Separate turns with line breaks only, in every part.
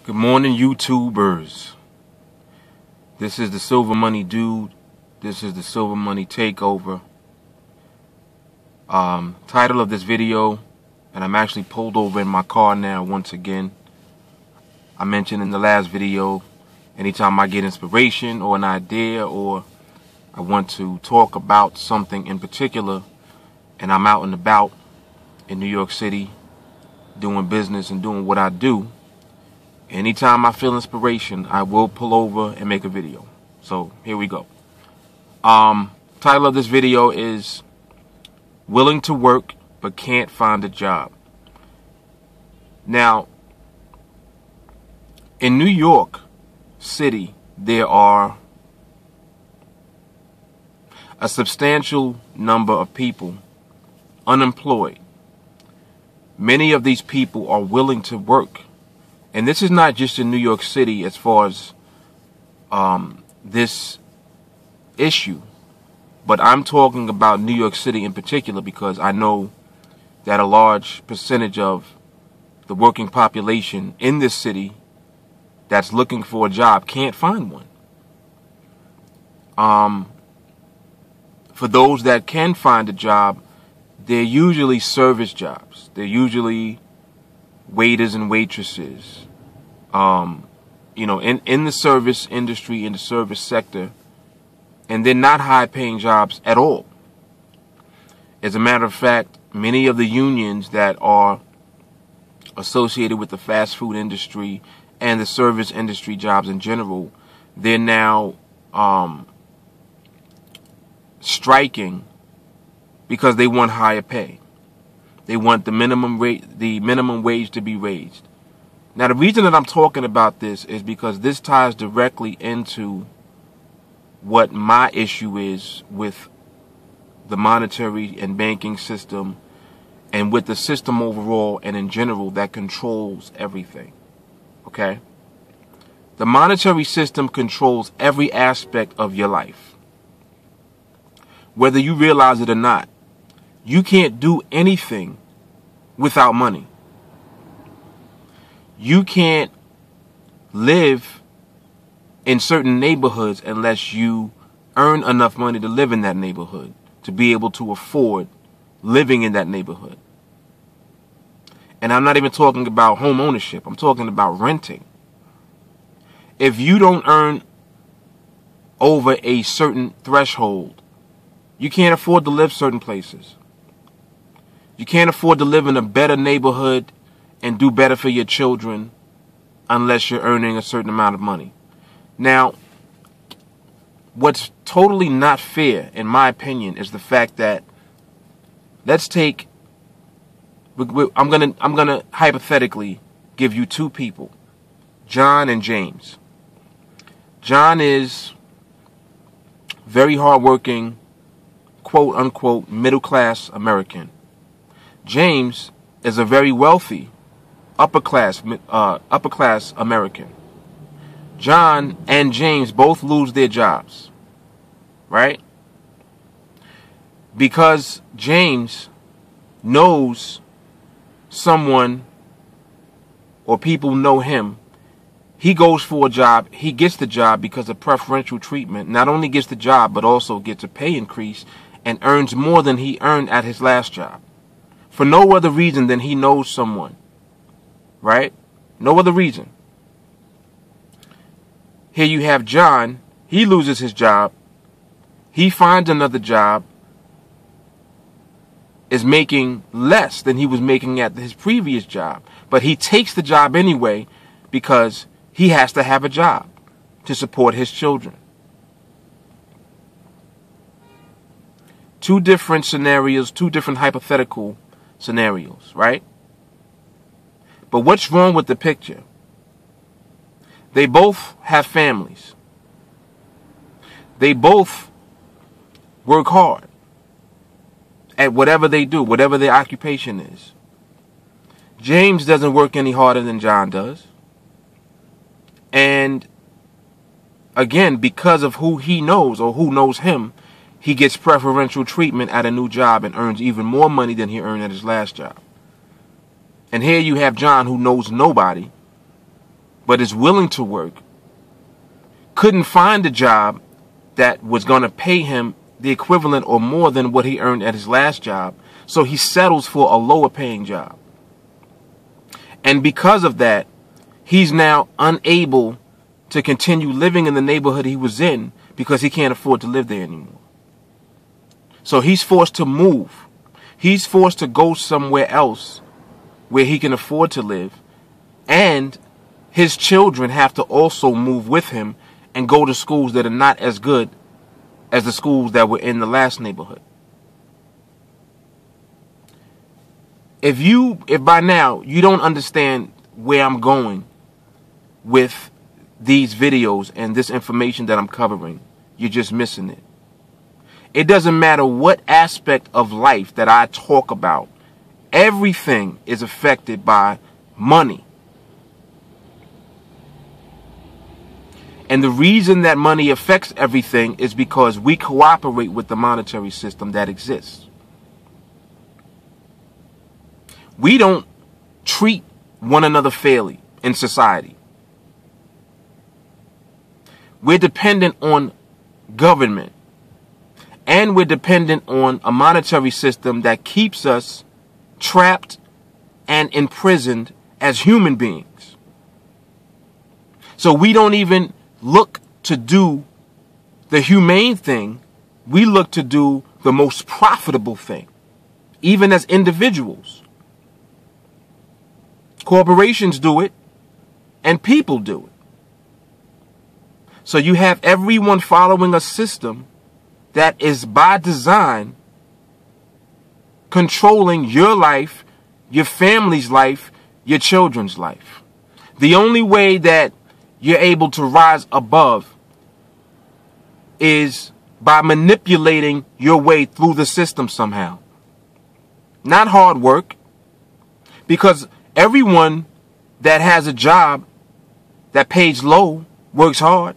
Good morning, YouTubers. This is the Silver Money Dude. This is the Silver Money Takeover. Title of this video, and I'm actually pulled over in my car now once again. I mentioned in the last video, anytime I get inspiration or an idea or I want to talk about something in particular, and I'm out and about in New York City doing business and doing what I do, anytime I feel inspiration, I will pull over and make a video. So here we go. Title of this video is Willing to Work But Can't Find a Job. Now, in New York City, there are a substantial number of people unemployed. Many of these people are willing to work. And this is not just in New York City as far as this issue, but I'm talking about New York City in particular because I know that a large percentage of the working population in this city that's looking for a job can't find one. For those that can find a job, they're usually service jobs. They're usually waiters and waitresses, in the service industry, in the service sector, and they're not high-paying jobs at all. As a matter of fact, many of the unions that are associated with the fast food industry and the service industry jobs in general, they're now striking because they want higher pay. They want the minimum wage to be raised. Now, the reason that I'm talking about this is because this ties directly into what my issue is with the monetary and banking system and with the system overall and in general that controls everything. Okay? The monetary system controls every aspect of your life. Whether you realize it or not, you can't do anything without money. You can't live in certain neighborhoods unless you earn enough money to live in that neighborhood, to be able to afford living in that neighborhood. And I'm not even talking about home ownership. I'm talking about renting. If you don't earn over a certain threshold, you can't afford to live certain places. You can't afford to live in a better neighborhood and do better for your children unless you're earning a certain amount of money. Now, what's totally not fair, in my opinion, is the fact that I'm gonna hypothetically give you two people, John and James. John is very hardworking, quote unquote, middle class American. James is a very wealthy, upper class American. John and James both lose their jobs, right? Because James knows someone or people know him, he goes for a job, he gets the job because of preferential treatment, not only gets the job, but also gets a pay increase and earns more than he earned at his last job. For no other reason than he knows someone, right? No other reason. Here you have John. He loses his job. He finds another job, is making less than he was making at his previous job. But he takes the job anyway because he has to have a job to support his children. Two different scenarios, two different hypothetical scenarios, right? But what's wrong with the picture? They both have families. They both work hard at whatever they do, whatever their occupation is. James doesn't work any harder than John does. And again, because of who he knows or who knows him, he gets preferential treatment at a new job and earns even more money than he earned at his last job. And here you have John, who knows nobody, but is willing to work, couldn't find a job that was going to pay him the equivalent or more than what he earned at his last job, so he settles for a lower paying job. And because of that, he's now unable to continue living in the neighborhood he was in because he can't afford to live there anymore. So he's forced to move. He's forced to go somewhere else where he can afford to live. And his children have to also move with him and go to schools that are not as good as the schools that were in the last neighborhood. If by now you don't understand where I'm going with these videos and this information that I'm covering, you're just missing it. It doesn't matter what aspect of life that I talk about. Everything is affected by money. And the reason that money affects everything is because we cooperate with the monetary system that exists. We don't treat one another fairly in society. We're dependent on government. And we're dependent on a monetary system that keeps us trapped and imprisoned as human beings. So we don't even look to do the humane thing. We look to do the most profitable thing, even as individuals. Corporations do it, and people do it. So you have everyone following a system that is by design controlling your life, your family's life, your children's life. The only way that you're able to rise above is by manipulating your way through the system somehow. Not hard work, because everyone that has a job that pays low works hard.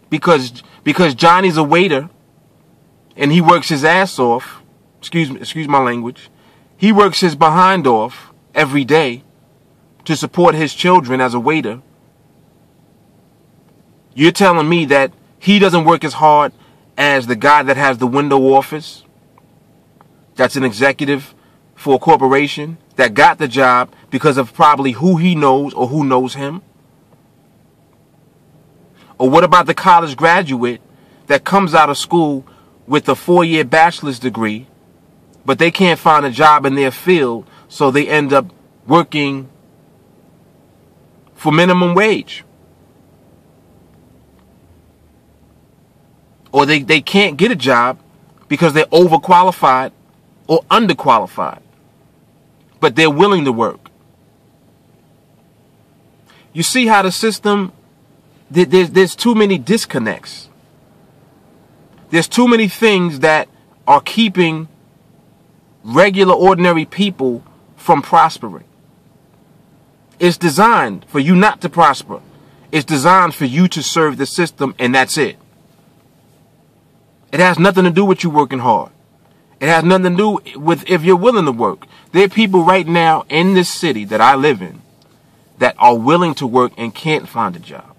Because Johnny's a waiter and he works his ass off, excuse my language, he works his behind off every day to support his children as a waiter. You're telling me that he doesn't work as hard as the guy that has the window office, that's an executive for a corporation, that got the job because of probably who he knows or who knows him? Or what about the college graduate that comes out of school with a 4-year bachelor's degree, but they can't find a job in their field, so they end up working for minimum wage? Or they can't get a job because they're overqualified or underqualified, but they're willing to work. You see how the system, there's too many disconnects. There's too many things that are keeping regular, ordinary people from prospering. It's designed for you not to prosper. It's designed for you to serve the system, and that's it. It has nothing to do with you working hard. It has nothing to do with if you're willing to work. There are people right now in this city that I live in that are willing to work and can't find a job.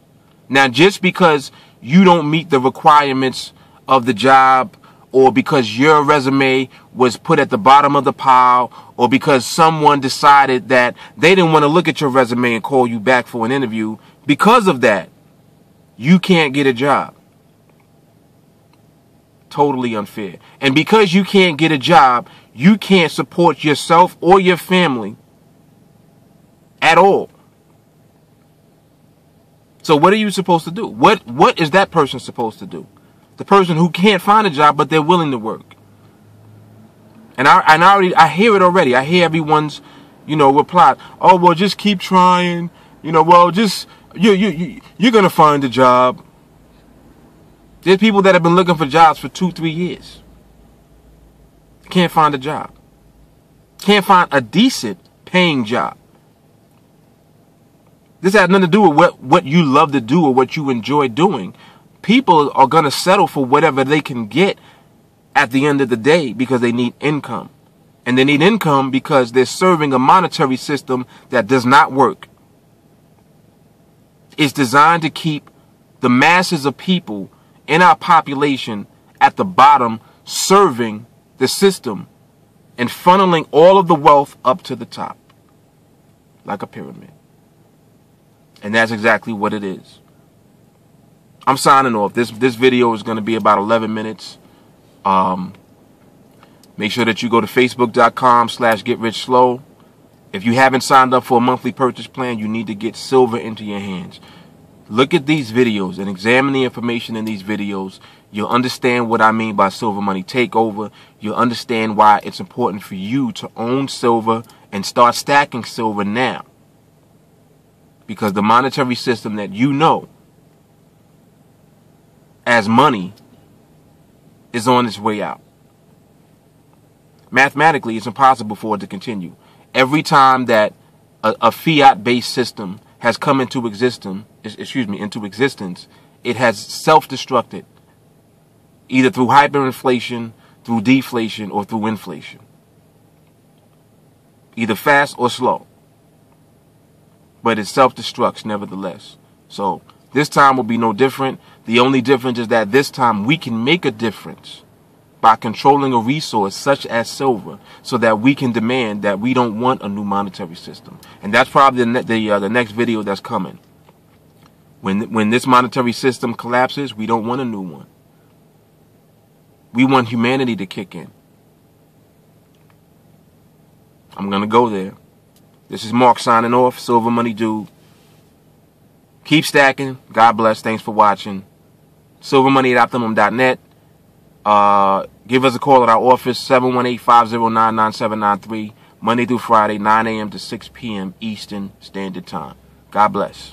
Now, just because you don't meet the requirements of the job, or because your resume was put at the bottom of the pile, or because someone decided that they didn't want to look at your resume and call you back for an interview, because of that, you can't get a job. Totally unfair. And because you can't get a job, you can't support yourself or your family at all. So what are you supposed to do? What is that person supposed to do? The person who can't find a job, but they're willing to work. And I hear it already. I hear everyone's, reply. Oh, well, just keep trying. Well, just you're gonna find a job. There's people that have been looking for jobs for 2-3 years. Can't find a job. Can't find a decent paying job. This has nothing to do with what you love to do or what you enjoy doing. People are going to settle for whatever they can get at the end of the day because they need income. And they need income because they're serving a monetary system that does not work. It's designed to keep the masses of people in our population at the bottom, serving the system and funneling all of the wealth up to the top, like a pyramid. And that's exactly what it is. I'm signing off. This video is going to be about 11 minutes. Make sure that you go to facebook.com/getrich-slow. If you haven't signed up for a monthly purchase plan, you need to get silver into your hands. Look at these videos and examine the information in these videos. You'll understand what I mean by silver money takeover. You'll understand why it's important for you to own silver and start stacking silver now. Because the monetary system that you know as money is on its way out. Mathematically, it's impossible for it to continue. Every time that a fiat-based system has come into existence, it has self-destructed, either through hyperinflation, through deflation, or through inflation. Either fast or slow. But it self-destructs nevertheless. So this time will be no different. The only difference is that this time we can make a difference by controlling a resource such as silver, so that we can demand that we don't want a new monetary system. And that's probably the next video that's coming. When this monetary system collapses, we don't want a new one. We want humanity to kick in. I'm going to go there. This is Mark signing off. Silver Money Dude. Keep stacking. God bless. Thanks for watching. silvermoney@optimum.net. Give us a call at our office, 718-509-9793, Monday through Friday, 9 a.m. to 6 p.m. Eastern Standard Time. God bless.